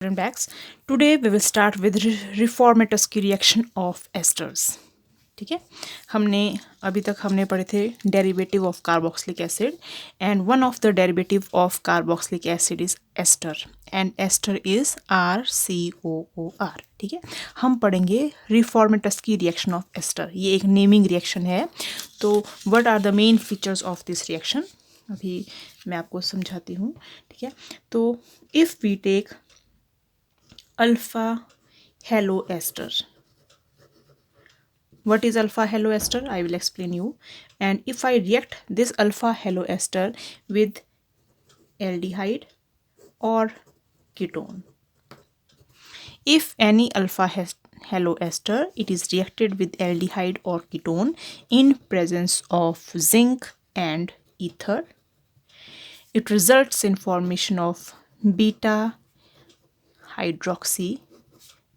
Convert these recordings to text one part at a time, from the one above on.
Backs. Today we will start with reformatusky reaction of esters. ठीक है, हमने अभी तक पढ़े थे derivative of carboxylic acid and one of the derivative of carboxylic acid is ester and ester is RCOOR. ठीक है, हम पढ़ेंगे रिफॉर्मेटस्की रिएक्शन ऑफ एस्टर. ये एक नेमिंग रिएक्शन है. तो what are the main features of this reaction अभी मैं आपको समझाती हूँ. ठीक है, तो if we take alpha halo ester. What is alpha halo ester? I will explain you. And if I react this alpha halo ester with aldehyde or ketone, if any alpha halo ester it is reacted with aldehyde or ketone in presence of zinc and ether, it results in formation of beta hydroxy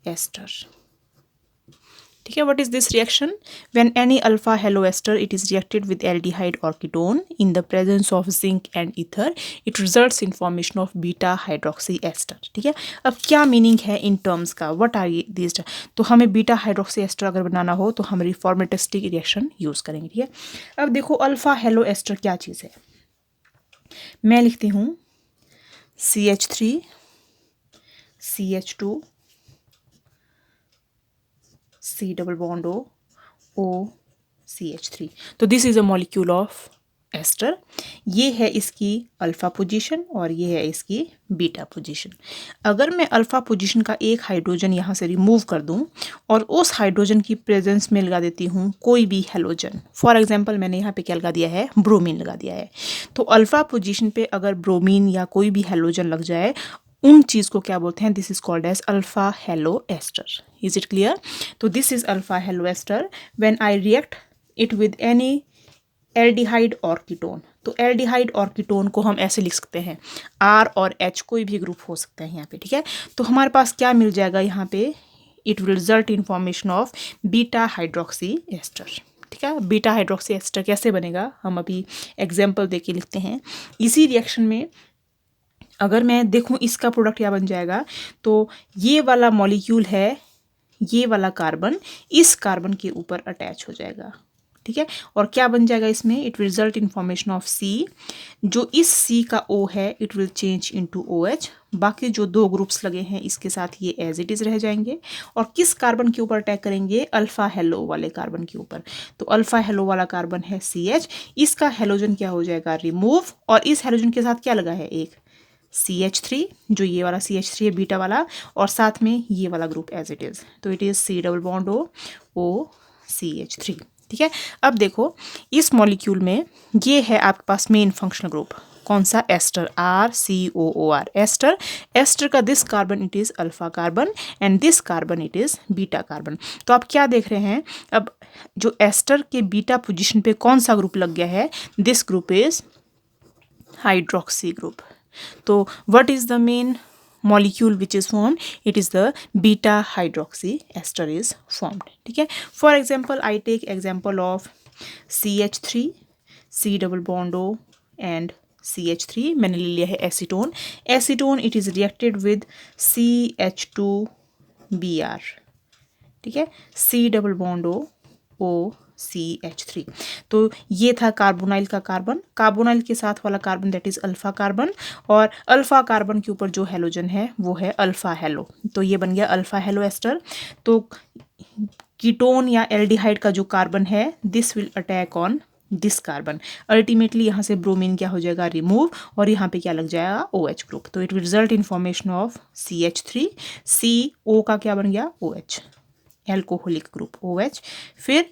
ester. ठीक है, what is this reaction? When any alpha halo ester it is reacted with aldehyde or ketone in the presence of zinc and ether, it results in formation of beta hydroxy ester. ठीक है, अब क्या meaning है in terms का, what are these? तो हमें beta hydroxy ester अगर बनाना हो तो हम रिफॉर्मेटिस्टिक रिएक्शन यूज़ करेंगे. ठीक है, अब देखो अल्फा हेलो एस्टर क्या चीज़ है. मैं लिखती हूँ CH3 CH2 C double bond O CH3. तो this is a molecule of ester. ये है इसकी अल्फ़ा पोजीशन और ये है इसकी बीटा पोजीशन. अगर मैं अल्फ़ा पोजीशन का एक हाइड्रोजन यहाँ से रिमूव कर दूँ और उस हाइड्रोजन की प्रेजेंस में लगा देती हूँ कोई भी हेलोजन, फॉर एग्जांपल मैंने यहाँ पे क्या लगा दिया है, ब्रोमीन लगा दिया है. तो अल्फ़ा पोजीशन पे अगर ब्रोमीन या कोई भी हेलोजन लग जाए उन चीज़ को क्या बोलते हैं, this is called as alpha halo ester. Is it clear? तो this is alpha halo ester when I react it with any aldehyde और कीटोन. तो एल्डिहाइड और कीटोन को हम ऐसे लिख सकते हैं R और H, कोई भी ग्रुप हो सकता है यहाँ पे. ठीक है, तो हमारे पास क्या मिल जाएगा यहाँ पे, it will result in formation of beta hydroxy ester. ठीक है, बीटा हाइड्रोक्सी एस्टर कैसे बनेगा हम अभी एग्जाम्पल दे के लिखते हैं. इसी रिएक्शन में अगर मैं देखूं इसका प्रोडक्ट क्या बन जाएगा, तो ये वाला मॉलिक्यूल है, ये वाला कार्बन इस कार्बन के ऊपर अटैच हो जाएगा. ठीक है, और क्या बन जाएगा इसमें, it will result in formation of C. जो इस C का O है it will change into OH. बाकी जो दो ग्रुप्स लगे हैं इसके साथ ये एज इट इज़ रह जाएंगे और किस कार्बन के ऊपर अटैक करेंगे, अल्फा हेलो वाले कार्बन के ऊपर. तो अल्फा हेलो वाला कार्बन है CH, इसका हेलोजन क्या हो जाएगा, रिमूव, और इस हेलोजन के साथ क्या लगा है, एक CH3, जो ये वाला CH3 है बीटा वाला, और साथ में ये वाला ग्रुप एज इट इज़. तो it is C double bond O CH3. ठीक है, अब देखो इस मॉलिक्यूल में ये है आपके पास मेन फंक्शनल ग्रुप, कौन सा, एस्टर, RCOOR. एस्टर, एस्टर का this carbon it is alpha carbon and this carbon it is beta carbon. तो आप क्या देख रहे हैं, अब जो एस्टर के बीटा पोजीशन पे कौन सा ग्रुप लग गया है, this group is hydroxy group. तो what is the main molecule which is formed, it is the beta hydroxy ester is formed. ठीक है, for example I take example of CH3 C double bond O and CH3. मैंने ले लिया है acetone. Acetone it is reacted with CH2Br. ठीक है, C double bond O CH3. तो ये था कार्बोनाइल का कार्बन, कार्बोनाइल के साथ वाला carbon that is alpha carbon, और अल्फा कार्बन के ऊपर जो हेलोजन है वो है अल्फा हेलो. तो ये बन गया अल्फा हेलो एस्टर. तो कीटोन या एल्डिहाइड का जो कार्बन है this will attack on this carbon. Ultimately यहाँ से ब्रोमीन क्या हो जाएगा, रिमूव, और यहाँ पे क्या लग जाएगा, OH ग्रुप. तो it will result in formation of CH3. CO का क्या बन गया, OH, एल्कोहलिक ग्रुप OH. फिर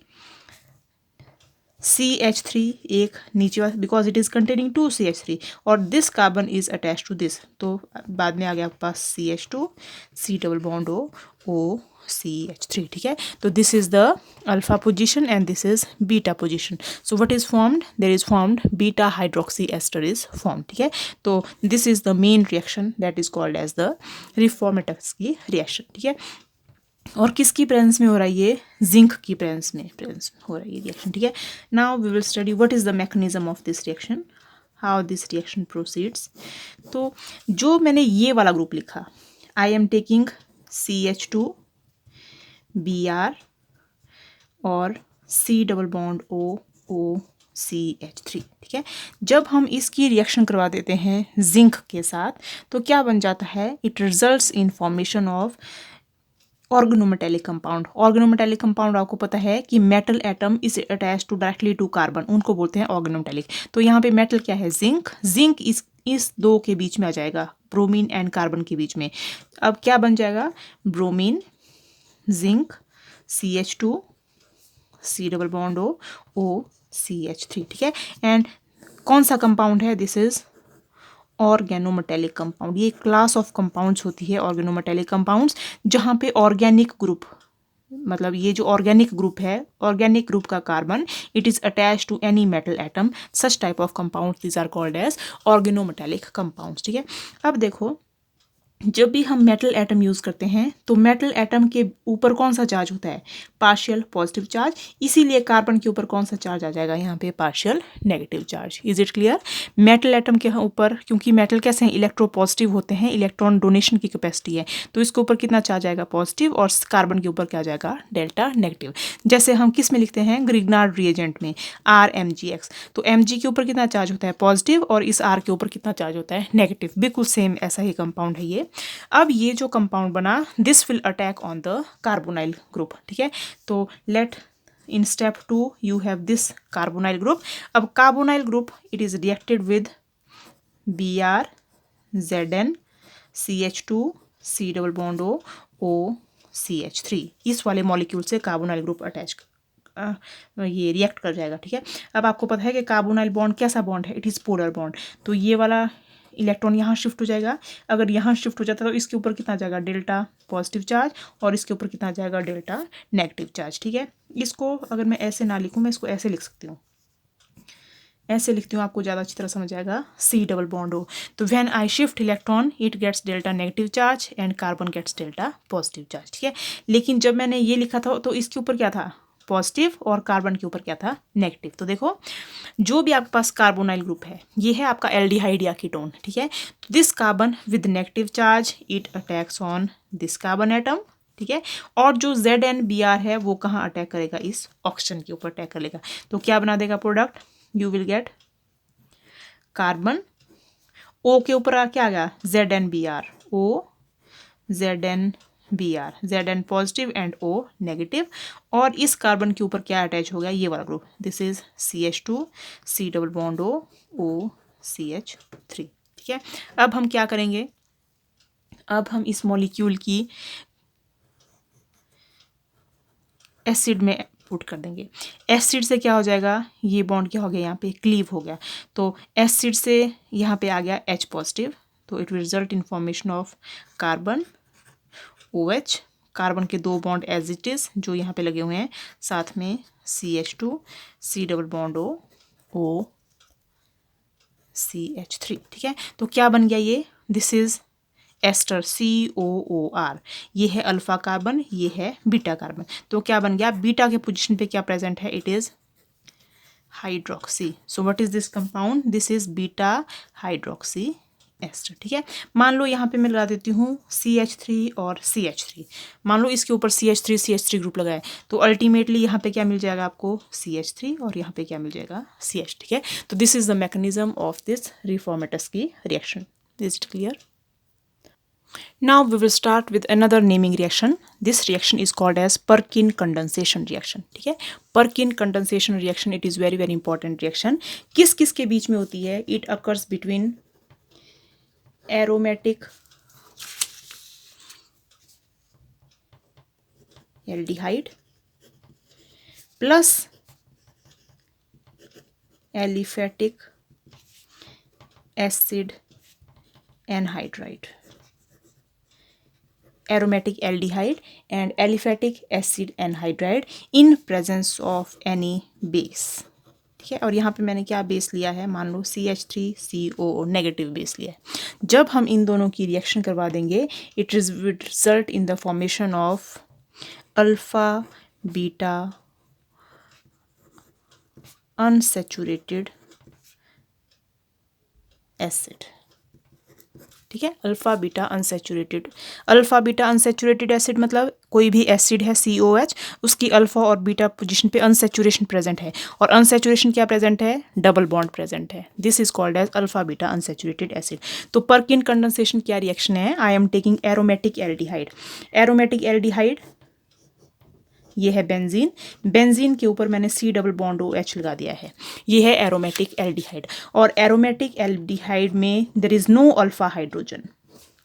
CH3 एक नीचे वाला, because it is containing 2 CH3 और this carbon is attach to this. तो बाद में आ गया आपके पास CH2 C double bond O CH3. ठीक है, तो this is the alpha position and this is beta position. So what is formed, there is formed beta hydroxy ester is formed. ठीक है, तो this is the main reaction that is called as the Reformatsky reaction. ठीक है, और किसकी presence में हो रहा है, ये जिंक की प्रेजेंस में हो रहा है ये रिएक्शन. ठीक है, now we will study what is the mechanism of this reaction, how this reaction proceeds. तो जो मैंने ये वाला ग्रुप लिखा, आई एम टेकिंग CH2Br और C डबल बॉन्ड OCH3, ठीक है। जब हम इसकी रिएक्शन करवा देते हैं जिंक के साथ तो क्या बन जाता है, it results in formation of organometallic compound. Organometallic compound आपको पता है कि metal atom is attach to directly to carbon, उनको बोलते हैं ऑर्गेनोमेटेलिक। तो यहाँ पे मेटल क्या है, जिंक। जिंक इस दो के बीच में आ जाएगा, ब्रोमीन एंड कार्बन के बीच में। अब क्या बन जाएगा, bromine, zinc, CH2, C double bond OCH3, ठीक है। एंड कौन सा कंपाउंड है, दिस इज ऑर्गेनोमेटेलिक कंपाउंड। ये क्लास ऑफ कंपाउंड्स होती है ऑर्गेनोमेटेलिक कंपाउंड्स, जहाँ पे ऑर्गेनिक ग्रुप, मतलब ये जो ऑर्गेनिक ग्रुप है, ऑर्गेनिक ग्रुप का carbon it is attach to any metal atom, such type of compound these are called as organometallic compounds, ठीक है। अब देखो, जब भी हम मेटल एटम यूज़ करते हैं तो मेटल एटम के ऊपर कौन सा चार्ज होता है, पार्शियल पॉजिटिव चार्ज। इसीलिए कार्बन के ऊपर कौन सा चार्ज आ जाएगा, यहाँ पे partial negative charge. Is it clear. Metal atom के ऊपर, क्योंकि मेटल कैसे हैं, इलेक्ट्रो पॉजिटिव होते हैं, इलेक्ट्रॉन डोनेशन की कैपेसिटी है, तो इसके ऊपर कितना चार्ज आएगा, पॉजिटिव, और कार्बन के ऊपर क्या जाएगा, डेल्टा नेगेटिव। जैसे हम किस में लिखते हैं, ग्रिग्नार्ड रिएजेंट में RMgX, तो Mg के ऊपर कितना चार्ज होता है, पॉजिटिव, और इस R के ऊपर कितना चार्ज होता है, नेगेटिव। बिल्कुल सेम ऐसा ही कंपाउंड है ये। अब ये जो कंपाउंड बना, this will attack on the carbonyl group, ठीक है। तो let in step 2 you have this carbonyl group. अब carbonyl group it is reacted with Br, Zn, CH2, C double bond OCH3। इस वाले मॉलिक्यूल से कार्बोनाइल ग्रुप अटैच ये react कर जाएगा, ठीक है। अब आपको पता है कि कार्बोनाइल बॉन्ड कैसा बॉन्ड है, इट इज़ पोलर बॉन्ड। तो ये वाला इलेक्ट्रॉन यहाँ शिफ्ट हो जाएगा। अगर यहाँ शिफ्ट हो जाता है तो इसके ऊपर कितना जाएगा, डेल्टा पॉजिटिव चार्ज, और इसके ऊपर कितना जाएगा, डेल्टा नेगेटिव चार्ज, ठीक है। इसको अगर मैं ऐसे ना लिखूँ, मैं इसको ऐसे लिख सकती हूँ, ऐसे लिखती हूँ, आपको ज़्यादा अच्छी तरह समझ आएगा, C डबल बॉन्ड O। तो when I shift electron it gets delta negative charge and carbon gets delta positive charge, ठीक है। लेकिन जब मैंने ये लिखा था तो इसके ऊपर क्या था, पॉजिटिव, और कार्बन के ऊपर क्या था, नेगेटिव। तो देखो, जो भी आपके पास कार्बोनाइल ग्रुप है, ये है आपका एल्डिहाइड या कीटोन, ठीक है। This carbon with negative charge it attacks on this carbon atom, ठीक है। और जो ZnBr है वो कहाँ अटैक करेगा, इस ऑक्सीजन के ऊपर अटैक कर लेगा। तो क्या बना देगा product, you will get carbon, O के ऊपर क्या आ गया, ZnBr, ZnBr, Zn positive and O negative, और इस कार्बन के ऊपर क्या अटैच हो गया, ये वाला group, this is CH2, C double bond OCH3, ठीक है। अब हम क्या करेंगे, अब हम इस मॉलिक्यूल की एसिड में पुट कर देंगे। एसिड से क्या हो जाएगा, ये बॉन्ड क्या हो गया, यहाँ पे क्लीव हो गया। तो एसिड से यहाँ पे आ गया H पॉजिटिव, तो it will result in formation of carbon OH, carbon के दो बॉन्ड एज इट इज जो यहाँ पे लगे हुए हैं, साथ में CH2, C double bond OCH3, ठीक है। तो क्या बन गया ये, दिस इज एस्टर COOR, ये है अल्फा कार्बन, ये है बीटा कार्बन। तो क्या बन गया, बीटा के पोजीशन पे क्या प्रेजेंट है, it is hydroxy. So what is this compound, this is beta hydroxy ester, ठीक है। मान लो यहाँ पे मैं लगा देती हूँ CH3 और CH3, मान लो इसके ऊपर CH3 ग्रुप लगाए, तो अल्टीमेटली यहाँ पे क्या मिल जाएगा आपको, CH3, और यहाँ पे क्या मिल जाएगा, CH, ठीक है। तो this is the mechanism of this Reformatsky reaction. Is it clear. Now we will start with another naming reaction. This reaction is called as Perkin condensation reaction, ठीक है। Perkin condensation reaction it is very important reaction. किस किस के बीच में होती है, it occurs between aromatic aldehyde plus aliphatic acid anhydride, aromatic aldehyde and aliphatic acid anhydride in presence of any base, ठीक है। और यहाँ पे मैंने क्या बेस लिया है, मान लो CH3COO नेगेटिव बेस लिया है। जब हम इन दोनों की रिएक्शन करवा देंगे, it is will result in the formation of alpha beta unsaturated acid, ठीक है, alpha beta unsaturated. Alpha beta unsaturated acid मतलब कोई भी एसिड है COH, उसकी अल्फा और बीटा पोजीशन पे अनसेचुरेशन प्रेजेंट है, और अनसेचुरेशन क्या प्रेजेंट है, डबल बॉन्ड प्रेजेंट है। This is called as alpha beta unsaturated acid. तो परकिन कंडेंसेशन क्या रिएक्शन है, I am taking aromatic aldehyde. Aromatic aldehyde ये है बेंजीन, बेंजीन के ऊपर मैंने C डबल बॉन्ड OH लगा दिया है, ये है एरोमेटिक एल्डिहाइड। और एरोमेटिक एल्डिहाइड में there is no alpha hydrogen,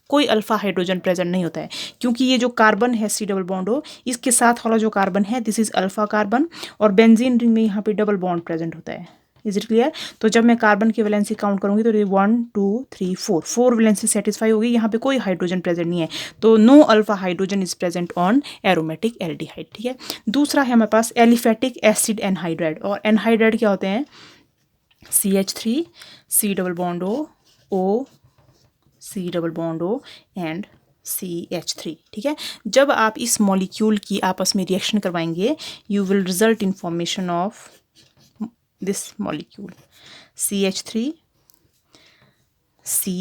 कोई अल्फा हाइड्रोजन प्रेजेंट नहीं होता है, क्योंकि ये जो कार्बन है C डबल बॉन्ड O, इसके साथ वाला जो कार्बन है दिस इज अल्फा कार्बन, और बेंजीन रिंग में यहाँ पे डबल बॉन्ड प्रेजेंट होता है। Is it clear? तो जब मैं कार्बन की वैलेंसी काउंट करूंगी तो 1 2 3 4 वैलेंसी सेटिस्फाई होगी, यहाँ पे कोई हाइड्रोजन प्रेजेंट नहीं है, तो no alpha hydrogen is present on aromatic aldehyde. ठीक है, दूसरा है हमारे पास एलिफेटिक एसिड एनहाइड्राइड। और एनहाइड्राइड क्या होते हैं, CH3 C double bond O C double bond O and CH3। ठीक है, जब आप इस मॉलिक्यूल की आपस में रिएक्शन करवाएंगे, you will result in formation of this molecule CH3 C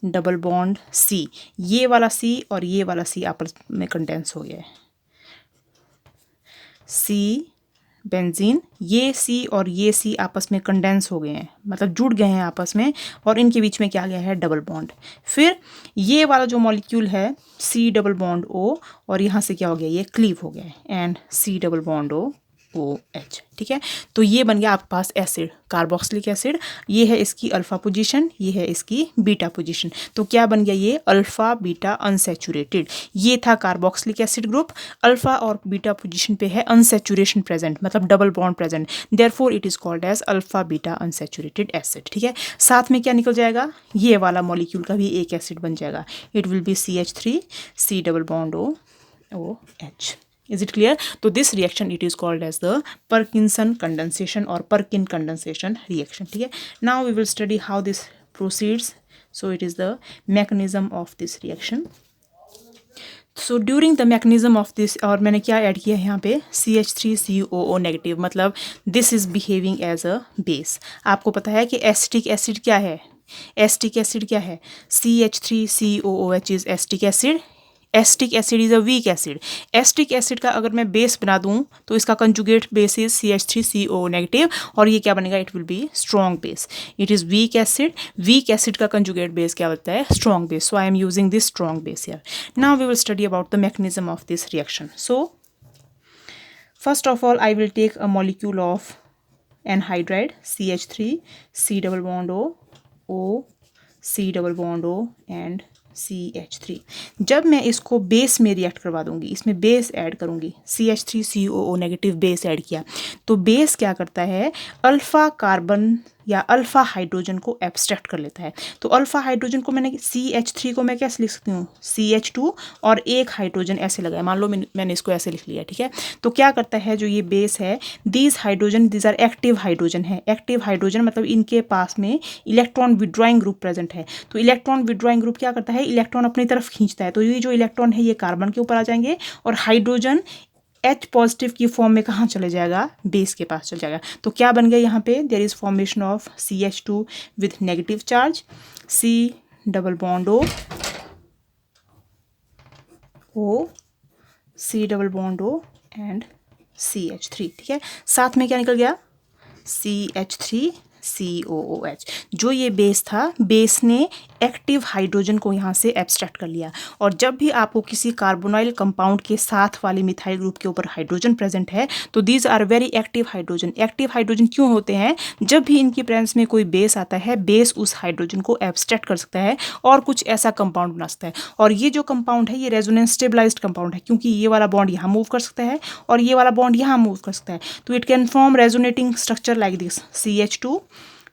double bond C, ये वाला C और ये वाला C आपस में कंडेंस हो गया है, C बेंजीन, ये C और ये C आपस में कंडेंस हो गए हैं, मतलब जुड़ गए हैं आपस में, और इनके बीच में क्या गया है, डबल बॉन्ड। फिर ये वाला जो मॉलिक्यूल है C डबल बॉन्ड O, और यहाँ से क्या हो गया, ये क्लीव हो गया है, and C double bond OH। ठीक है, तो ये बन गया आपके पास एसिड, कार्बोक्सिलिक एसिड। ये है इसकी अल्फा पोजीशन, ये है इसकी बीटा पोजीशन, तो क्या बन गया, ये अल्फा बीटा अनसेचुरेटेड। ये था कार्बोक्सिलिक एसिड ग्रुप, अल्फा और बीटा पोजीशन पे है अनसेचुरेशन प्रेजेंट, मतलब double bond present, therefore it is called as alpha beta unsaturated acid. ठीक है, साथ में क्या निकल जाएगा, ये वाला मॉलिक्यूल का भी एक एसिड बन जाएगा, it will B CH3 C double bond OH। Is it clear? तो this reaction it is called as the Parkinson condensation or Perkin condensation reaction. ठीक है, now we will study how this proceeds. So it is the mechanism of this reaction. So during the mechanism of this, और मैंने क्या add किया है यहाँ पे, CH3COO negative, मतलब this is behaving as a base। आपको पता है कि एसिटिक एसिड क्या है, एसिटिक एसिड क्या है, CH3COOH is acetic acid, acetic acid is a weak acid. Acetic acid का अगर मैं बेस बना दूं तो इसका conjugate base is CH3CO negative, और ये क्या बनेगा, it will be strong base. It is weak acid, weak acid का कंजुगेट बेस क्या होता है, strong base, so I am using this strong base here. Now we will study about the mechanism of this reaction. So first of all I will take a molecule of anhydride CH3 C double bond O C double bond O and CH3। जब मैं इसको base में react करवा दूंगी, इसमें base add करूंगी, CH3COO negative base add किया, तो बेस क्या करता है, अल्फा कार्बन या अल्फा हाइड्रोजन को एब्स्ट्रैक्ट कर लेता है। तो अल्फा हाइड्रोजन को मैंने CH3 को मैं कैसे लिख सकती हूँ, CH2 और एक हाइड्रोजन ऐसे लगाया, मान लो मैंने इसको ऐसे लिख लिया। ठीक है, तो क्या करता है, जो ये बेस है, these hydrogen these are active hydrogen है। एक्टिव हाइड्रोजन मतलब इनके पास में इलेक्ट्रॉन विड्रॉइंग ग्रुप प्रेजेंट है। तो इलेक्ट्रॉन विड्रॉइंग ग्रुप क्या करता है, इलेक्ट्रॉन अपनी तरफ खींचता है, तो ये जो इलेक्ट्रॉन है ये कार्बन के ऊपर आ जाएंगे, और हाइड्रोजन H पॉजिटिव की फॉर्म में कहाँ चले जाएगा, बेस के पास चल जाएगा। तो क्या बन गया यहाँ पे, there is formation of CH2 with negative charge, C double bond O C double bond O and CH3। ठीक है, साथ में क्या निकल गया, CH3COOH। जो ये बेस था, बेस ने एक्टिव हाइड्रोजन को यहाँ से एब्स्ट्रैक्ट कर लिया, और जब भी आपको किसी कार्बोनाइल कंपाउंड के साथ वाले मिथाइल ग्रुप के ऊपर हाइड्रोजन प्रेजेंट है, तो these are very active hydrogen. Active hydrogen क्यों होते हैं, जब भी इनकी प्रेजेंस में कोई बेस आता है, बेस उस हाइड्रोजन को एब्स्ट्रैक्ट कर सकता है और कुछ ऐसा कंपाउंड बना सकता है। और ये जो कंपाउंड है ये रेजोनेंस स्टेबलाइज्ड कंपाउंड है, क्योंकि ये वाला बॉन्ड यहाँ मूव कर सकता है और ये वाला बॉन्ड यहाँ मूव कर सकता है, तो it can form resonating structure like this, CH2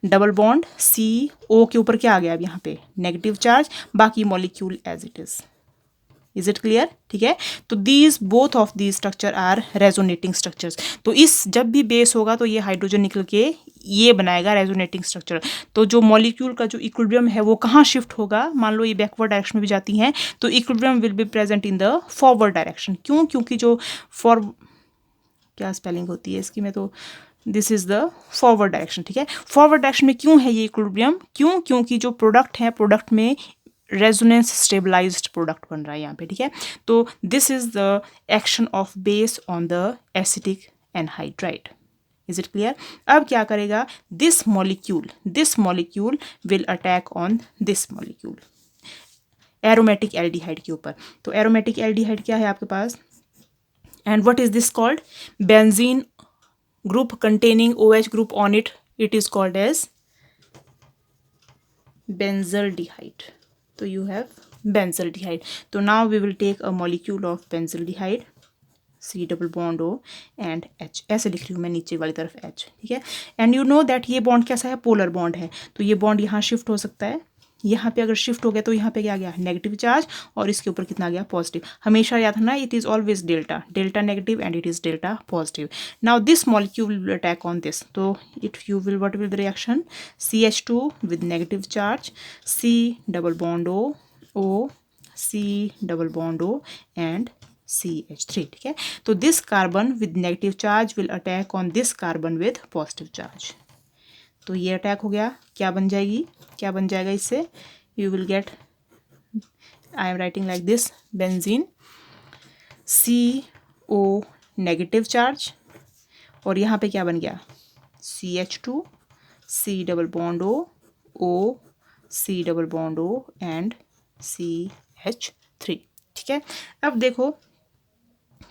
double bond CO के ऊपर क्या आ गया अब यहाँ पे, नेगेटिव चार्ज, बाकी molecule as it is it clear. ठीक है, तो these both of these structure are resonating structures. तो इस जब भी बेस होगा तो ये हाइड्रोजन निकल के ये बनाएगा रेजोनेटिंग स्ट्रक्चर। तो जो मॉलिक्यूल का जो इक्विलिब्रियम है वो कहाँ शिफ्ट होगा, मान लो ये बैकवर्ड डायरेक्शन में भी जाती हैं, तो equilibrium will be present in the forward direction. क्यों, क्योंकि जो क्या स्पेलिंग होती है इसकी, मैं तो this is the forward direction, ठीक है। फॉरवर्ड डायरेक्शन में क्यों है ये इक्विलिब्रियम, क्योंकि जो प्रोडक्ट है, प्रोडक्ट में रेजोनेंस स्टेबलाइज्ड प्रोडक्ट बन रहा है यहाँ पे, ठीक है। तो this is the action of base on the acetic anhydride. Is it clear? अब क्या करेगा, this molecule will attack on this molecule, aromatic aldehyde के ऊपर। तो एरोमेटिक एल्डिहाइड क्या है आपके पास, and what is this called, benzene group containing OH group on it, it is called as benzaldehyde. So you have benzaldehyde. So now we will take a molecule of benzaldehyde, C double bond O and H, ऐसे लिख रही हूँ मैं नीचे वाली तरफ H, ठीक है। एंड यू नो दैट ये बॉन्ड कैसा है, पोलर बॉन्ड है। तो ये बॉन्ड यहाँ शिफ्ट हो सकता है, यहाँ पे अगर शिफ्ट हो गया तो यहाँ पे क्या आ गया, नेगेटिव चार्ज, और इसके ऊपर कितना आ गया, पॉजिटिव। हमेशा याद रखना, it is always delta negative and it is delta positive. Now this molecule will attack on this, तो it you will what will the reaction, CH2 with negative charge, C double bond O, C double bond O and CH3, ठीक है। तो this carbon with negative charge will attack on this carbon with positive charge. तो ये attack हो गया, क्या बन जाएगा इससे, you will get, I am writing like this, benzene CO negative charge, और यहाँ पे क्या बन गया, CH2 C double bond O C double bond O and CH3, ठीक है। अब देखो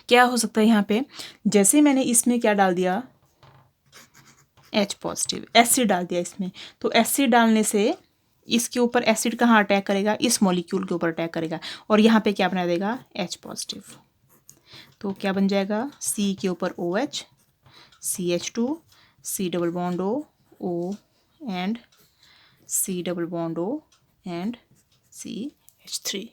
क्या हो सकता है यहाँ पे, जैसे मैंने इसमें क्या डाल दिया, H पॉजिटिव, एसिड डाल दिया इसमें, तो एसिड डालने से इसके ऊपर एसिड कहाँ अटैक करेगा, इस मॉलिक्यूल के ऊपर अटैक करेगा, और यहाँ पे क्या बना देगा, H पॉजिटिव। तो क्या बन जाएगा, C के ऊपर OH, CH2 C double bond O and C double bond O and CH3।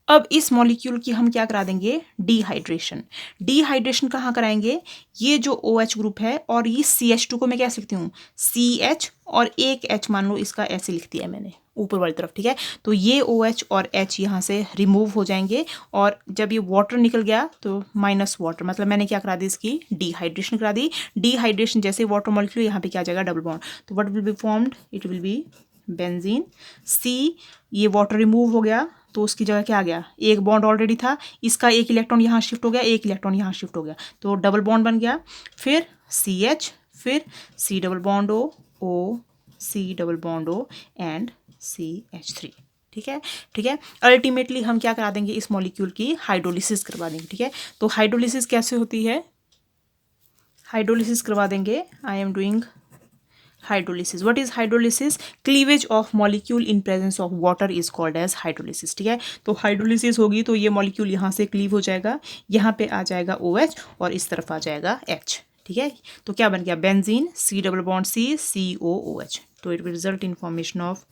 अब इस मॉलिक्यूल की हम क्या करा देंगे, डिहाइड्रेशन कहाँ कराएंगे, ये जो OH ग्रुप है और ये CH2 को मैं क्या लिखती हूँ, CH, और एक H मान लो इसका ऐसे लिख दिया है मैंने ऊपर वाली तरफ, ठीक है। तो ये OH और H यहाँ से रिमूव हो जाएंगे, और जब ये वाटर निकल गया तो माइनस वाटर, मतलब मैंने क्या करा दी, इसकी डिहाइड्रेशन करा दी। डिहाइड्रेशन जैसे वाटर मॉलिक्यूल यहाँ पे क्या आ जाएगा, डबल बॉन्ड, तो what will be formed, it will B benzene C, ये वाटर रिमूव हो गया तो उसकी जगह क्या आ गया, एक बॉन्ड ऑलरेडी था, इसका एक इलेक्ट्रॉन यहाँ शिफ्ट हो गया, एक इलेक्ट्रॉन यहाँ शिफ्ट हो गया, तो डबल बॉन्ड बन गया, फिर CH, फिर C double bond O C double bond O and CH3, ठीक है। अल्टीमेटली हम क्या करा देंगे, इस मॉलिक्यूल की हाइड्रोलिसिस करवा देंगे, ठीक है। तो हाइड्रोलिसिस कैसे होती है, हाइड्रोलिसिस करवा देंगे, I am doing hydrolysis. What is hydrolysis, cleavage of molecule in presence of water is called as hydrolysis, ठीक है। तो हाइड्रोलिसिस होगी तो ये मॉलिक्यूल यहाँ से क्लीव हो जाएगा, यहाँ पे आ जाएगा OH और इस तरफ आ जाएगा H, ठीक है। तो क्या बन गया, benzene C double bond C COOH, तो it will result in formation of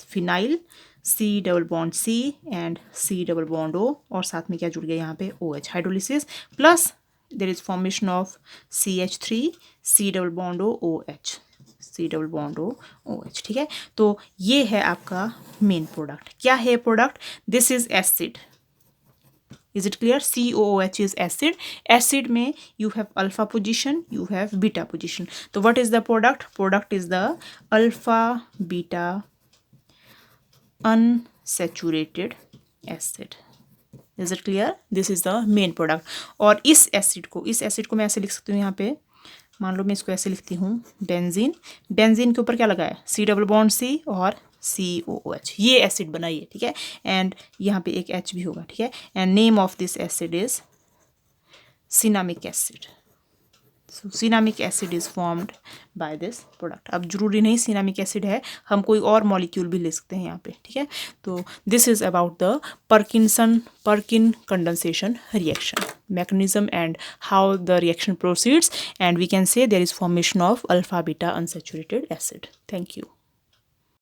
phenyl C double bond C and C double bond O, और साथ में क्या जुड़ गया यहाँ पे OH, hydrolysis plus there is formation of CH3 C double bond OH C double bond OH, ठीक है। तो ये है आपका मेन प्रोडक्ट। क्या है product, this is acid, is it clear, COOH is acid, acid में you have alpha position, you have beta position, तो what is the product, product is the alpha beta unsaturated acid, is it clear, this is the main product. और इस acid को मैं ऐसे लिख सकती हूँ, यहाँ पे मान लो मैं इसको ऐसे लिखती हूँ, बेंजीन के ऊपर क्या लगा है, C डबल बॉन्ड C और COOH, ये एसिड बनाइए, ठीक है। एंड यहाँ पे एक H भी होगा, ठीक है। And name of this acid is cinnamic acid, so cinnamic acid is formed by this product. अब जरूरी नहीं सिनामिक एसिड है, हम कोई और मॉलिक्यूल भी ले सकते हैं यहाँ पे, ठीक है। तो this is about the Perkin condensation reaction mechanism and how the reaction proceeds, and we can say there is formation of alpha beta unsaturated acid. Thank you.